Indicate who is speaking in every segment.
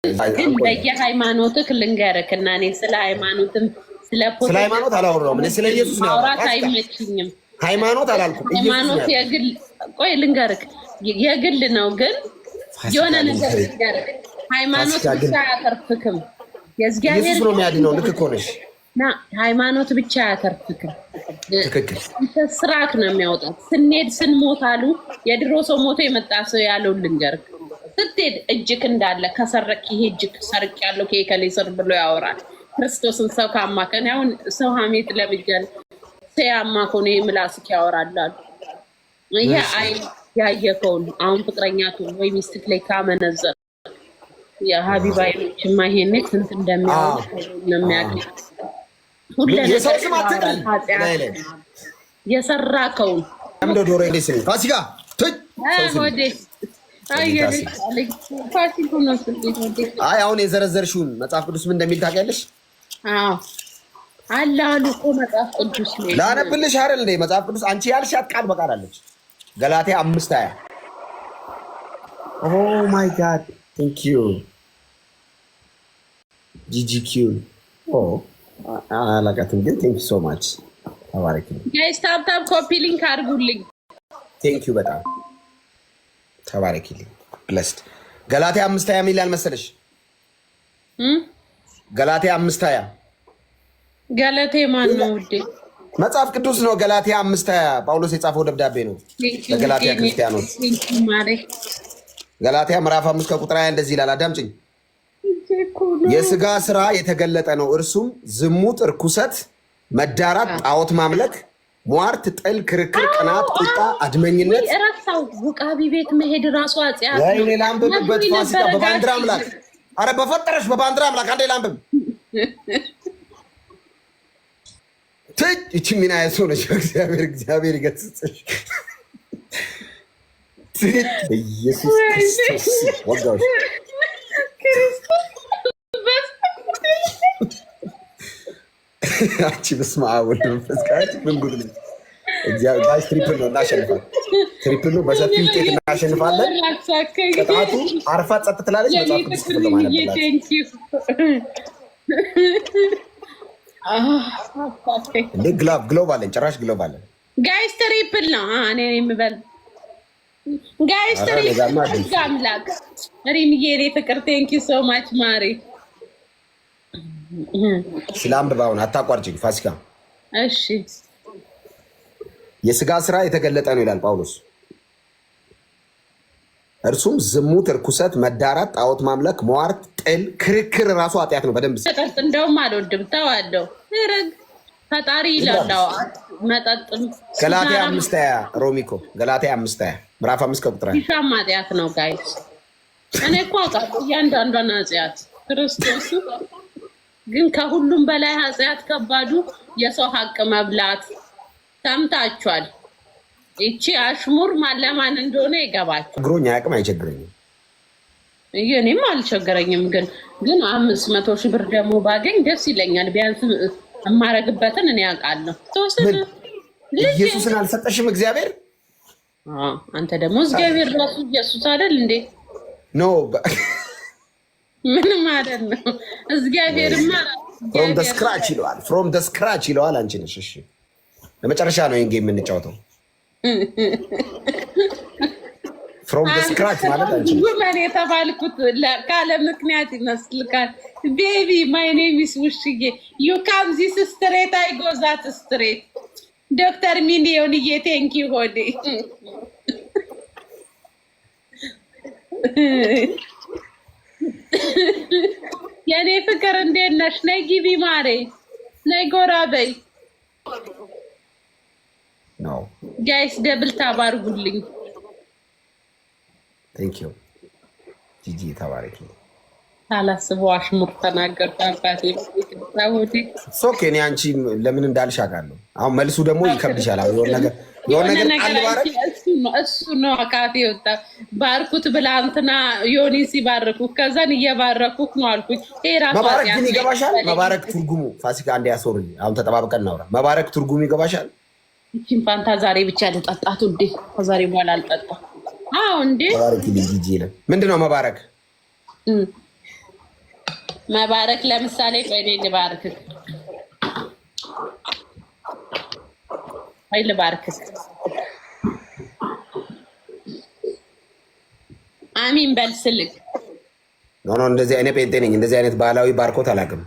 Speaker 1: ግን በየሃይማኖትህ ልንገርክና እኔ ስለ ሃይማኖትም ስለ
Speaker 2: ሃይማኖት አላወራሁም። እኔ ስለ ኢየሱስ ነው
Speaker 1: ማውራት አይመችኝም።
Speaker 2: ሃይማኖት አላልኩም።
Speaker 1: ሃይማኖት የግል ቆይ ልንገርክ የግል ነው። ግን የሆነ ነገር ልንገርክ ሃይማኖት ብቻ አያተርፍክም። የእግዚአብሔር
Speaker 2: ኢየሱስ ነው የሚያድነው። ልክ እኮ ነሽ።
Speaker 1: ሃይማኖት ብቻ አያተርፍክም።
Speaker 2: ትክክል።
Speaker 1: ስራክ ነው የሚያወጣው። ስንሄድ ስንሞት አሉ የድሮ ሰው ሞቶ የመጣ ሰው ያለው ልንገርክ ስትሄድ እጅክ እንዳለ ከሰረቅ ይሄ እጅክ ሰርቅ ያለው ከከሌ ስር ብሎ ያወራል። ክርስቶስን ሰው ካማከን አሁን ሰው ሀሜት ለምጀል ሲያማኮን ምላስክ ያወራላል። ይሄ አይ ያየከውን አሁን ፍቅረኛቱ ወይ ሚስትክ ላይ ካመነዘር የሀቢባይኖች ማይሄኔ ስንት እንደሚያወራ ነው የሚያውቅ። ሁሉ
Speaker 2: የሰው ስም አትጥሪ
Speaker 1: የሰራከውን
Speaker 2: አምዶ ዶሬ ለሲ ፋሲካ
Speaker 1: ወዴ
Speaker 2: አይ አሁን የዘረዘርሽውን መጽሐፍ ቅዱስ ምን እንደሚል ታውቂያለሽ?
Speaker 1: አዎ አለ አሉ እኮ መጽሐፍ ቅዱስ ላይ
Speaker 2: ላነብልሽ አይደል እንዴ? መጽሐፍ ቅዱስ አንቺ ያልሻት ቃል በቃል አለች። ገላትያ 5:20 ኦ ማይ ጋድ ቴንክ ዩ ጂጂኪው ኦ አላቃትም ግን ቴንክ ዩ ሶ ማች ተባረክ።
Speaker 1: ጋይስ ታፕ ኮፒ ሊንክ አድርጉልኝ።
Speaker 2: ቴንክ ዩ በጣም ተባረክልኝ። ብለስድ ገላትያ 5:20 ሚላል መሰለሽ? ገላትያ 5:20
Speaker 1: ገላቴ ማን ነው ውዴ?
Speaker 2: መጽሐፍ ቅዱስ ነው። ገላትያ 5:20 ጳውሎስ የጻፈው ደብዳቤ ነው ለገላትያ ክርስቲያኖች። ገላትያ ምዕራፍ 5 ከቁጥር 20 እንደዚህ ይላል። አዳምጪኝ። የሥጋ ሥራ የተገለጠ ነው፣ እርሱም ዝሙት፣ እርኩሰት፣ መዳራት፣ ጣዖት ማምለክ፣ ሟርት፣ ጥል፣ ክርክር፣ ቅናት፣ ቁጣ፣ አድመኝነት።
Speaker 1: እራሳው ውቃቢ ቤት መሄድ ራሱ አጽያት ነው።
Speaker 2: ወይ ላምብበት ፋሲካ በባንዲራ አምላክ አረ በፈጠረሽ በባንዲራ አምላክ አንዴ ላምብ እቺ ምን አይነት ሰው ነች? እግዚአብሔር ይገስጽሽ። ኢየሱስ ክርስቶስ ወጋሽ አንቺ በስመ አብ ወወልድ ወመንፈስ ቅዱስ ምን ጉድ ነው? እግዚአብሔር ጋይስ ትሪፕል ነው እናሸንፋለን። ትሪፕል ነው በሰፊ ውጤት እናሸንፋለን። ቅጣቱ አርፋ ጸጥ ትላለች። መጽሐፍ ቅዱስ ነው ማለት እንዴ ግሎብ አለን፣ ጭራሽ ግሎብ አለን።
Speaker 1: ጋይስ ትሪፕል ነው እኔ የምበል ጋይስ ትሪፕል ጋምላክ ሪምዬ እኔ ፍቅር ቴንክ ዩ ሶ ማች ማሪ
Speaker 2: ስላምባውን አታቋርጭኝ ፋሲካ።
Speaker 1: እሺ
Speaker 2: የሥጋ ሥራ የተገለጠ ነው ይላል ጳውሎስ፣ እርሱም ዝሙት፣ እርኩሰት፣ መዳራት፣ ጣዖት ማምለክ፣ ሟርት፣ ጥል፣ ክርክር ራሱ ኃጢአት ነው። በደንብ
Speaker 1: መጠጥ እንደውም አልወድም ተዋለው ረግ ፈጣሪ ይላል መጠጥም።
Speaker 2: ገላትያ 5:20 ሮሚኮ ገላትያ 5:20 ምዕራፍ 5 ከቁጥር 1
Speaker 1: ይሻም ኃጢአት ነው ጋይስ። እኔ እኮ አውቃለሁ እያንዳንዷን ኃጢአት ክርስቶስ ግን ከሁሉም በላይ ኃጢአት ከባዱ የሰው ሀቅ መብላት። ሰምታችኋል። እቺ አሽሙር ማለማን እንደሆነ ይገባችሁ።
Speaker 2: ግሮኛ ያቅም አይቸግረኝም።
Speaker 1: እኔም አልቸገረኝም። ግን 500 ሺህ ብር ደግሞ ባገኝ ደስ ይለኛል። ቢያንስ የማረግበትን እኔ ያውቃለሁ።
Speaker 2: ኢየሱስን አልሰጠሽም እግዚአብሔር?
Speaker 1: አንተ ደግሞ እግዚአብሔር ራሱ ኢየሱስ አይደል እንዴ?
Speaker 2: ኖ
Speaker 1: ምን ማለት ነው? እግዚአብሔርማ
Speaker 2: ፍሮም ደ ስክራች ይለዋል። ፍሮም ደ ስክራች ይለዋል። አንቺ ነሽ። እሺ ለመጨረሻ ነው ይሄን ጌም የምንጫወተው። ፍሮም ደ ስክራች ማለት አንቺ
Speaker 1: ጉመን የተባልኩት ካለ ምክንያት ይመስልካል? ቤቢ ማይ ኔም ኢዝ ውሽዬ ዩ ካም ዚስ ስትሬት አይ ጎ ዛት ስትሬት ዶክተር ሚሊዮን ቴንክ ዩ ሆዴ የኔ ፍቅር እንዴት ነሽ? ነይ ግቢ ማሬ፣ ነይ ጎራ በይ። ጋይስ ደብል ታባርጉልኝ።
Speaker 2: ቴንክ ዩ ጂጂ ተባረኪ።
Speaker 1: ሳላስበው አሽሙር ተናገርኩ። አባቴ
Speaker 2: ሶኬ እኔ አንቺ ለምን እንዳልሽ አውቃለሁ። አሁን መልሱ ደግሞ ይከብድሻል። የሆነ ነገር ባረክ
Speaker 1: እሱ ነው አካቴ ወጣ ባርኩት ብላ እንትና ዮኒ ሲባርኩ ከዛን እየባረኩክ ነው አልኩኝ።
Speaker 2: መባረክ ግን ይገባሻል? መባረክ ትርጉሙ ፋሲካ አንዴ ያሶርኝ። አሁን ተጠባብቀን እናውራ። መባረክ ትርጉሙ ይገባሻል?
Speaker 1: እቺን ፋንታ ዛሬ ብቻ ልጠጣት ውዴ፣ ከዛሬ በኋላ አልጠጣም። አዎ እንዴ
Speaker 2: መባረክ ጂጂ ይላል። ምንድነው መባረክ?
Speaker 1: መባረክ ለምሳሌ ቆይ እኔ ልባርክህ። አይ ልባርክህ። አሚን በል ስልክ።
Speaker 2: ኖ እንደዚህ አይነት ጴንጤ ነኝ። እንደዚህ አይነት ባህላዊ ባርኮት አላውቅም።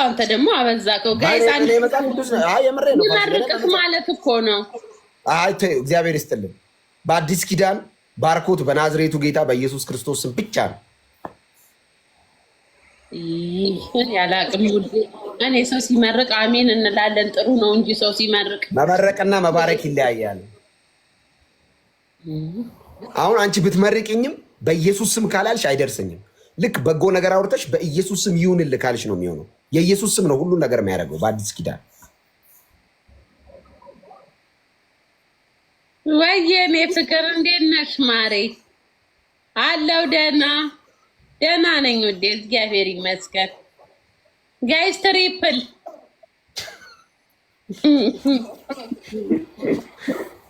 Speaker 1: አንተ ደግሞ አበዛከው። ጋይስ አንዴ የምሬ ነው ማለት እኮ ነው።
Speaker 2: አይ እግዚአብሔር ይስጥልን። በአዲስ ኪዳን ባርኮት በናዝሬቱ ጌታ በኢየሱስ ክርስቶስ ስም ብቻ ነው።
Speaker 1: ያላቅም እኔ ሰው ሲመርቅ አሜን እንላለን። ጥሩ ነው እንጂ ሰው ሲመርቅ
Speaker 2: መመረቅና መባረክ ይለያያል። አሁን አንቺ ብትመርቅኝም በኢየሱስ ስም ካላልሽ አይደርሰኝም። ልክ በጎ ነገር አውርተሽ በኢየሱስ ስም ይሁንልህ ካልሽ ነው የሚሆነው። የኢየሱስ ስም ነው ሁሉን ነገር የሚያደርገው በአዲስ ኪዳን።
Speaker 1: ወይኔ ፍቅር እንዴት ነሽ ማሬ? አለው ደህና ነኝ ውዴ፣ እግዚአብሔር ይመስገን። ጋይስ ትሪፕል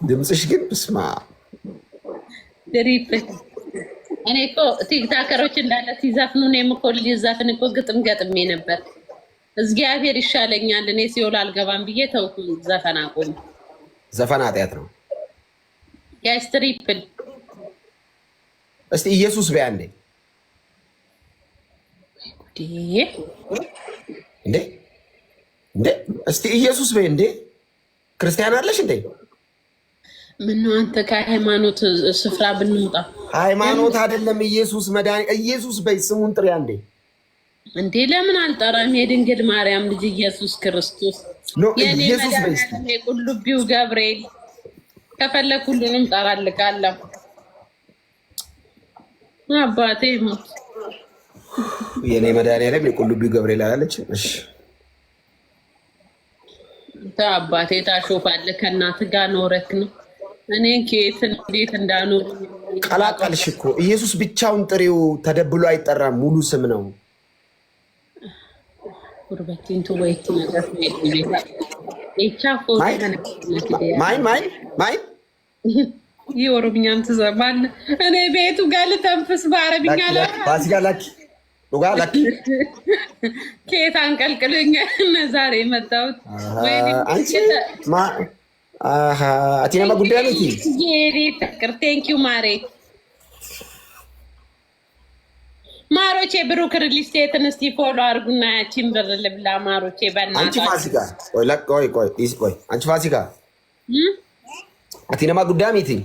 Speaker 2: ድምፅሽ ግን ብስማ
Speaker 1: ትሪፕል። እኔ እኮ ቲክታከሮች እንዳለ ሲዘፍኑ እኔም እኮ ሊዘፍን እኮ ግጥም ገጥሜ ነበር። እግዚአብሔር ይሻለኛል እኔ ሲኦል አልገባም ብዬ ተውኩ። ዘፈን አቆም።
Speaker 2: ዘፈን ኃጢአት ነው።
Speaker 1: ጋይስ ትሪፕል
Speaker 2: እስቲ ኢየሱስ በይ አንዴ። እንዴ እስቲ ኢየሱስ በይ እንዴ። ክርስቲያን አለሽ እንዴ?
Speaker 1: ምነው አንተ ከሃይማኖት ስፍራ ብንወጣ?
Speaker 2: ሃይማኖት አይደለም ኢየሱስ መድኃኒት። ኢየሱስ በይ ስሙን ጥሪ አንዴ።
Speaker 1: እንዴ ለምን አልጠራም? የድንግል ማርያም ልጅ ኢየሱስ ክርስቶስ የኔ መድኃኒዓለም የቁልቢው ገብርኤል ከፈለክ ሁሉንም ጠራልቃለሁ። አባቴ ሞት
Speaker 2: የኔ መድኃኒዓለም የቁልቢው ገብርኤል አላለች? እሺ
Speaker 1: አባቴ ታሾፋለህ። ከእናትህ ጋር ኖረክ ነው። እኔን ከየት እንዴት እንዳኖር
Speaker 2: ቀላቀልሽ እኮ። ኢየሱስ ብቻውን ጥሪው ተደብሎ አይጠራም፣ ሙሉ ስም ነው።
Speaker 1: ቁርበቲን ወይት ነገር
Speaker 2: ማይ
Speaker 1: የኦሮምኛም ትሰማለህ። እኔ ቤቱ ጋር ልተንፍስ በአረብኛ
Speaker 2: ባሲጋ ላኪ ሉጋ ላኪ
Speaker 1: ከየት አንቀልቅልኝ ዛሬ የመጣሁት
Speaker 2: አቲናማ ጉዳይ ነው።
Speaker 1: ፍቅር ቴንኪዩ ማሬ ማሮቼ። ብሩክ ሪል ስቴትን እስቲ ፎሎ አድርጉና ያቺን ብር ልብላ ማሮቼ። በእናትህ
Speaker 2: አንቺ ፋሲካ ቆይ አንቺ ፋሲካ አቲናማ ጉዳይ ሚቲንግ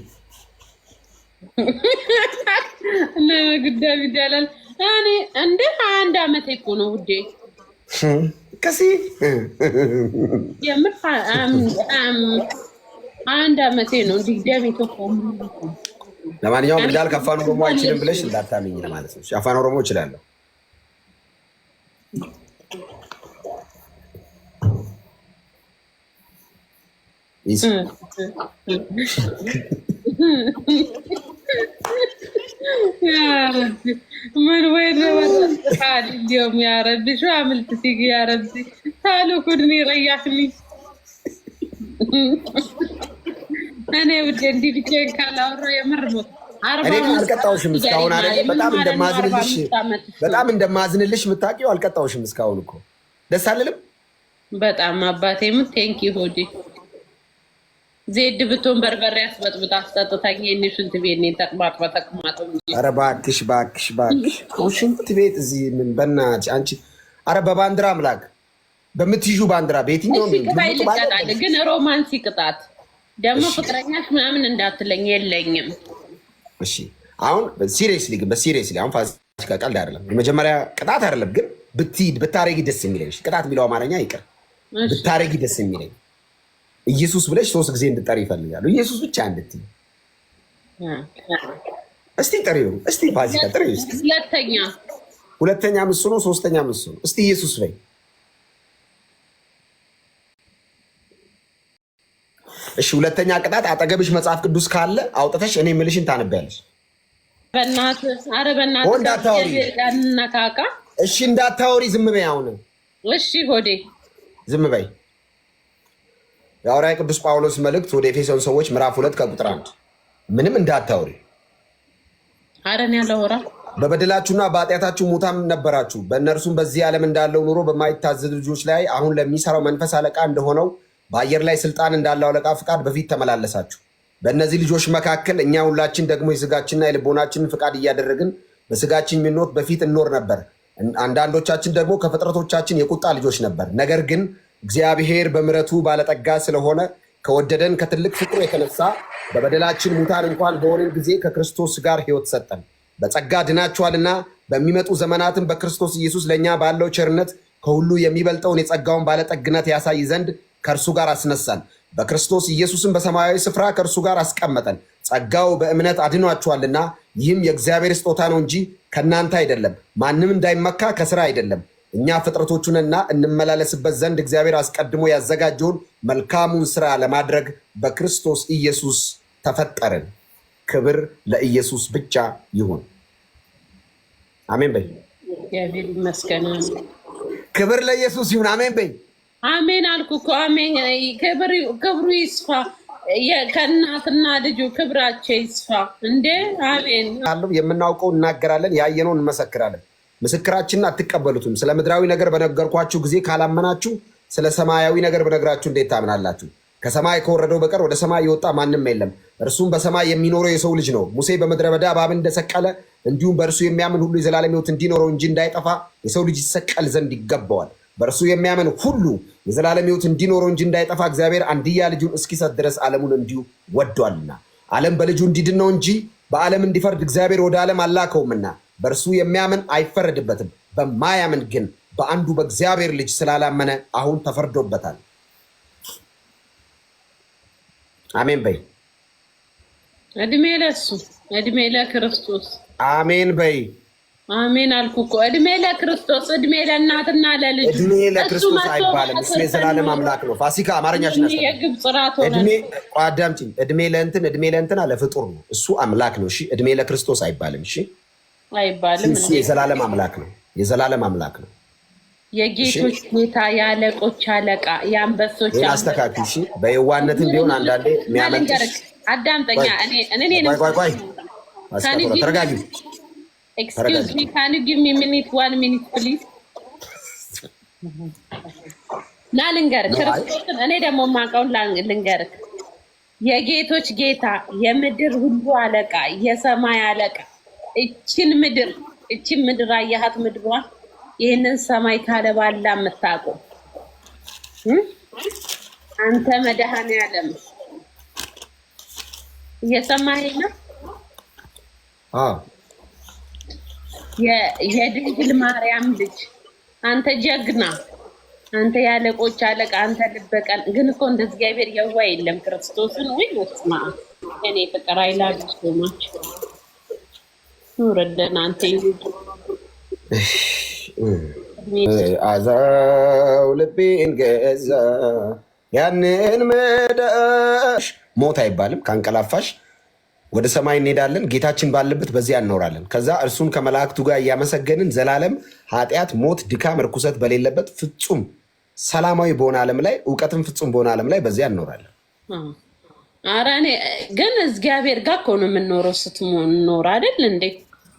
Speaker 1: እና ጉዳይ ይላል። እኔ እንደ 21 ዓመቴ እኮ ነው ውዴ።
Speaker 2: ከሲ
Speaker 1: የምር 21 ዓመቴ ነው። ድጋሚ ተቆም።
Speaker 2: ለማንኛውም እንዳል ከአፋን ኦሮሞ አይችልም ብለሽ እንዳታምኝ ማለት ነው። አፋን ኦሮሞ እችላለሁ።
Speaker 1: من وين حالي اليوم يا ربي؟ شو عملت فيك يا ربي؟ تعالوا كلني ريحني. انا ودي عندي بيتين كالا ورا يمرمط
Speaker 2: እኔ አልቀጣሁሽም እስካሁን አይደል? በጣም እንደማዝንልሽ የምታውቂው አልቀጣሁሽም እስካሁን እኮ። ደስ አልልም
Speaker 1: በጣም አባቴ ምን ቴንክ ዩ ሆዲ ዜድ ብትሆን በርበሬ አስበጥብጣ አስጠጥታኝ የኔ ሽንት ቤት እኔን ተቅማጥ በተቅማጥ።
Speaker 2: ኧረ እባክሽ ሽንት ቤት እዚህ ምን በእናትሽ አንቺ። ኧረ በባንዲራ አምላክ በምትይዡ ባንዲራ በየትኛው
Speaker 1: ነው ግን ሮማንሲ ቅጣት ደግሞ ፍቅረኛሽ ምናምን እንዳትለኝ የለኝም።
Speaker 2: እሺ አሁን ሲሪየስሊ አሁን ፋሲካ ቀልድ አይደለም። የመጀመሪያ ቅጣት አይደለም ግን ብታረጊ ደስ የሚለኝ ቅጣት የሚለው አማርኛ ይቅር፣ ብታረጊ ደስ የሚለኝ ኢየሱስ ብለሽ 3 ጊዜ እንድጠሪ ይፈልጋሉ። ኢየሱስ ብቻ እንድትይ እስቲ ጠሪው። እስቲ ፋሲካ ጠሪው። እስቲ ሁለተኛ ምሱ ነው፣ ሶስተኛ ምሱ ነው። እስቲ ኢየሱስ በይ። እሺ ሁለተኛ ቅጣት አጠገብሽ መጽሐፍ ቅዱስ ካለ አውጥተሽ እኔ የምልሽን ታነቢያለሽ።
Speaker 1: በእናትህ ኧረ በእናትህ እንዳታወሪ።
Speaker 2: እሺ እንዳታወሪ፣ ዝም በይ አሁን።
Speaker 1: እሺ ሆዴ
Speaker 2: ዝም በይ። የሐዋርያው ቅዱስ ጳውሎስ መልእክት ወደ ኤፌሶን ሰዎች ምዕራፍ 2 ከቁጥር 1 ምንም እንዳታወሪ።
Speaker 1: ኧረ እኔ አላወራ።
Speaker 2: በበደላችሁና በኃጢአታችሁ ሙታን ነበራችሁ። በእነርሱም በዚህ ዓለም እንዳለው ኑሮ በማይታዘዙ ልጆች ላይ አሁን ለሚሰራው መንፈስ አለቃ እንደሆነው በአየር ላይ ስልጣን እንዳለው አለቃ ፍቃድ በፊት ተመላለሳችሁ። በእነዚህ ልጆች መካከል እኛ ሁላችን ደግሞ የስጋችንና የልቦናችንን ፍቃድ እያደረግን በስጋችን ምኞት በፊት እንኖር ነበር። አንዳንዶቻችን ደግሞ ከፍጥረቶቻችን የቁጣ ልጆች ነበር። ነገር ግን እግዚአብሔር በምሕረቱ ባለጠጋ ስለሆነ ከወደደን ከትልቅ ፍቅሩ የተነሳ በበደላችን ሙታን እንኳን በሆንን ጊዜ ከክርስቶስ ጋር ሕይወት ሰጠን። በጸጋ ድናችኋልና በሚመጡ ዘመናትም በክርስቶስ ኢየሱስ ለእኛ ባለው ቸርነት ከሁሉ የሚበልጠውን የጸጋውን ባለጠግነት ያሳይ ዘንድ ከእርሱ ጋር አስነሳን። በክርስቶስ ኢየሱስም በሰማያዊ ስፍራ ከእርሱ ጋር አስቀመጠን። ጸጋው በእምነት አድኗችኋልና ይህም የእግዚአብሔር ስጦታ ነው እንጂ ከእናንተ አይደለም፣ ማንም እንዳይመካ ከስራ አይደለም። እኛ ፍጥረቶቹንና እንመላለስበት ዘንድ እግዚአብሔር አስቀድሞ ያዘጋጀውን መልካሙን ስራ ለማድረግ በክርስቶስ ኢየሱስ ተፈጠርን። ክብር ለኢየሱስ ብቻ ይሁን። አሜን በይ።
Speaker 1: እግዚአብሔር ይመስገን።
Speaker 2: ክብር ለኢየሱስ ይሁን። አሜን በይ።
Speaker 1: አሜን አልኩ እኮ አሜን። ክብሩ ይስፋ። ከእናትና ልጁ ክብራቸው ይስፋ። እንዴ አሜን።
Speaker 2: የምናውቀው እናገራለን፣ ያየነው እንመሰክራለን። ምስክራችንን አትቀበሉትም። ስለ ምድራዊ ነገር በነገርኳችሁ ጊዜ ካላመናችሁ ስለ ሰማያዊ ነገር በነገራችሁ እንዴት ታምናላችሁ? ከሰማይ ከወረደው በቀር ወደ ሰማይ የወጣ ማንም የለም፣ እርሱም በሰማይ የሚኖረው የሰው ልጅ ነው። ሙሴ በምድረ በዳ እባብን እንደሰቀለ እንዲሁም በእርሱ የሚያምን ሁሉ የዘላለም ሕይወት እንዲኖረው እንጂ እንዳይጠፋ የሰው ልጅ ይሰቀል ዘንድ ይገባዋል። በእርሱ የሚያምን ሁሉ የዘላለም ሕይወት እንዲኖረው እንጂ እንዳይጠፋ እግዚአብሔር አንድያ ልጁን እስኪሰጥ ድረስ ዓለሙን እንዲሁ ወዷልና። ዓለም በልጁ እንዲድን ነው እንጂ በዓለም እንዲፈርድ እግዚአብሔር ወደ ዓለም አላከውምና። በእርሱ የሚያምን አይፈረድበትም፣ በማያምን ግን በአንዱ በእግዚአብሔር ልጅ ስላላመነ አሁን ተፈርዶበታል። አሜን በይ።
Speaker 1: እድሜ ለሱ፣ እድሜ ለክርስቶስ።
Speaker 2: አሜን በይ።
Speaker 1: አሜን አልኩ እኮ። እድሜ ለክርስቶስ፣ እድሜ ለእናትና ለልጁ።
Speaker 2: እድሜ ለክርስቶስ አይባልም፣ እሱ የዘላለም አምላክ ነው። ፋሲካ አማርኛሽ ነው።
Speaker 1: የግብፅ ራት ሆነ።
Speaker 2: እድሜ አዳምጪኝ። እድሜ ለእንትን አለ ፍጡር ነው፣ እሱ አምላክ ነው። እሺ እድሜ ለክርስቶስ አይባልም። እሺ
Speaker 1: አይባልም።
Speaker 2: እሱ የዘላለም አምላክ ነው፣ የዘላለም አምላክ ነው።
Speaker 1: የጌቶች ጌታ፣ የአለቆች አለቃ፣ የአንበሶች
Speaker 2: አስተካክል። እሺ በየዋነትም ቢሆን አንዳንዴ የሚያመልጥሽ
Speaker 1: አዳምጠኛ።
Speaker 2: ተረጋጊ።
Speaker 1: Excuse me, can you give me a minute, 1 minute, please? ና ልንገርህ፣ ክርስቶስን እኔ ደግሞ የማውቀውን ልንገርህ። የጌቶች ጌታ፣ የምድር ሁሉ አለቃ፣ የሰማይ አለቃ። እችን ምድር አያሃት? ምድሯን ይህንን ሰማይ ካለባላ የምታውቀው አንተ መድኃኔዓለም እየሰማኸኝ ነው? የድንግል ማርያም ልጅ አንተ ጀግና፣ አንተ ያለቆች አለቃ፣ አንተ ልበቀን። ግን እኮ እንደ እግዚአብሔር የዋ የለም። ክርስቶስን ወይ ወስማ እኔ ፍቅር አይላል ሶማች ኑረደን አንተ
Speaker 2: አዛው ልቤን ገዛ ያንን መዳሽ ሞት አይባልም። ካንቀላፋሽ ወደ ሰማይ እንሄዳለን። ጌታችን ባለበት በዚያ እንኖራለን። ከዛ እርሱን ከመላእክቱ ጋር እያመሰገንን ዘላለም ኃጢአት፣ ሞት፣ ድካም፣ ርኩሰት በሌለበት ፍጹም ሰላማዊ በሆነ ዓለም ላይ እውቀትም ፍጹም በሆነ ዓለም ላይ በዚያ እንኖራለን።
Speaker 1: ኧረ እኔ ግን እግዚአብሔር ጋር እኮ ነው የምንኖረው። ስትኖር አይደል እንዴ?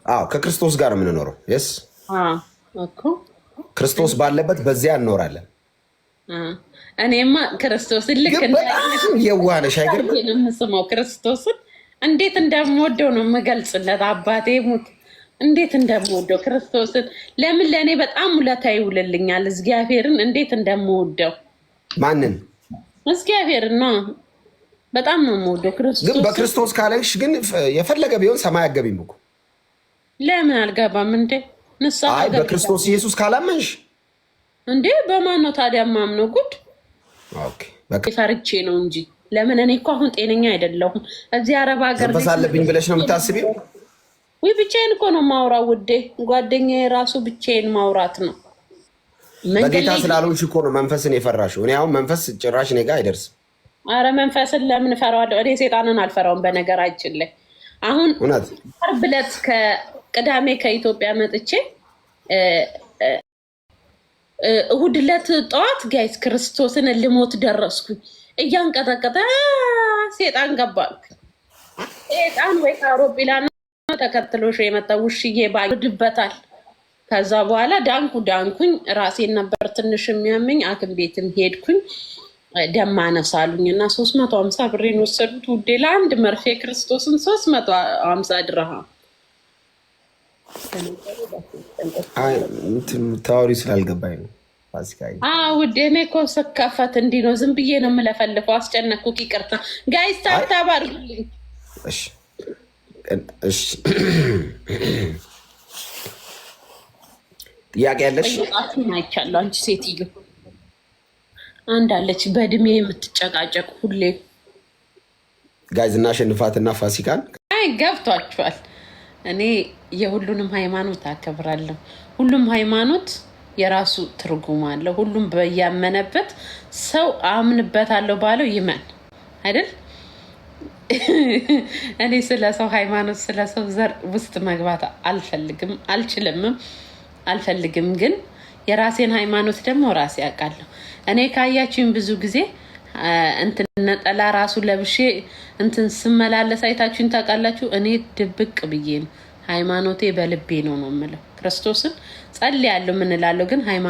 Speaker 2: አዎ ከክርስቶስ ጋር የምንኖረው። የስ
Speaker 1: እኮ
Speaker 2: ክርስቶስ ባለበት በዚያ እንኖራለን።
Speaker 1: እኔማ ክርስቶስን ልክ
Speaker 2: የዋነሽ አይገርም?
Speaker 1: የምስመው ክርስቶስን እንዴት እንደምወደው ነው የምገልጽለት። አባቴ ሙት እንዴት እንደምወደው ክርስቶስን። ለምን ለእኔ በጣም ውለታ ይውልልኛል። እግዚአብሔርን እንዴት እንደምወደው።
Speaker 2: ማንን?
Speaker 1: እግዚአብሔርን ነው በጣም ነው የምወደው። ክርስቶስ
Speaker 2: ግን በክርስቶስ ካለሽ ግን የፈለገ ቢሆን ሰማይ አገቢም እኮ። ለምን
Speaker 1: አልገባም እንዴ? ንስሐ
Speaker 2: በክርስቶስ ኢየሱስ ካላመንሽ
Speaker 1: እንዴ? በማን ነው ታዲያ ማምነው? ጉድ ፈርቼ ነው እንጂ። ለምን እኔ እኮ አሁን ጤነኛ አይደለሁም። እዚህ አረብ ሀገር
Speaker 2: መንፈስ አለብኝ ብለሽ ነው የምታስቢው?
Speaker 1: ወይ ብቻዬን እኮ ነው ማውራው ውዴ። ጓደኛዬ ራሱ ብቻዬን ማውራት ነው።
Speaker 2: በጌታ ስላልሆንሽ እኮ ነው መንፈስን የፈራሽው። እኔ አሁን መንፈስ ጭራሽ እኔ ጋር አይደርስም።
Speaker 1: አረ መንፈስን ለምን እፈራዋለሁ? እኔ ሴጣንን አልፈራውም። በነገራችን ላይ አሁን ዓርብ ዕለት ከቅዳሜ ከኢትዮጵያ መጥቼ እሑድ ዕለት ጠዋት ጋይስ ክርስቶስን ልሞት ደረስኩኝ። እያንቀጠቀጠ ሴጣን ገባል። ሴጣን ወይ ከአውሮፕላን ተከትሎሽ የመጣው ውሽዬ ባይወድበታል። ከዛ በኋላ ዳንኩኝ። ራሴን ነበር ትንሽ የሚያመኝ። ሐኪም ቤትም ሄድኩኝ። ደም ማነስ አሉኝ እና 350 ብሬን ወሰዱት ውዴ፣ ለአንድ መርፌ ክርስቶስን 350 ድርሃም።
Speaker 2: ታወሪ ስላልገባኝ ነው
Speaker 1: ውዴ። እኔ እኮ ስከፈት እንዲህ ነው፣ ዝም ብዬ ነው የምለፈልፈው። አስጨነኩክ፣ ይቅርታ ጋይስ። ታብታብ አድርጉልኝ።
Speaker 2: ጥያቄ ያለሽ?
Speaker 1: አይቻለሁ። አንቺ ሴትዮ አንድ አለች በእድሜ የምትጨቃጨቅ ሁሌ።
Speaker 2: ጋይዝ እናሸንፋትና ፋሲካን
Speaker 1: ገብቷችኋል። እኔ የሁሉንም ሃይማኖት አከብራለሁ። ሁሉም ሃይማኖት የራሱ ትርጉም አለው። ሁሉም በያመነበት ሰው አምንበታለሁ ባለው ይመን አይደል? እኔ ስለ ሰው ሃይማኖት፣ ስለ ሰው ዘር ውስጥ መግባት አልፈልግም። ግን የራሴን ሃይማኖት ደግሞ ራሴ ያውቃለሁ። እኔ ካያችሁኝ ብዙ ጊዜ እንትን ነጠላ ራሱ ለብሼ እንትን ስመላለስ አይታችሁኝ ታውቃላችሁ። እኔ ድብቅ ብዬ ነው፣ ሃይማኖቴ በልቤ ነው የምለው። ክርስቶስን ጸልያለሁ ምን እላለሁ፣ ግን ሃይማኖት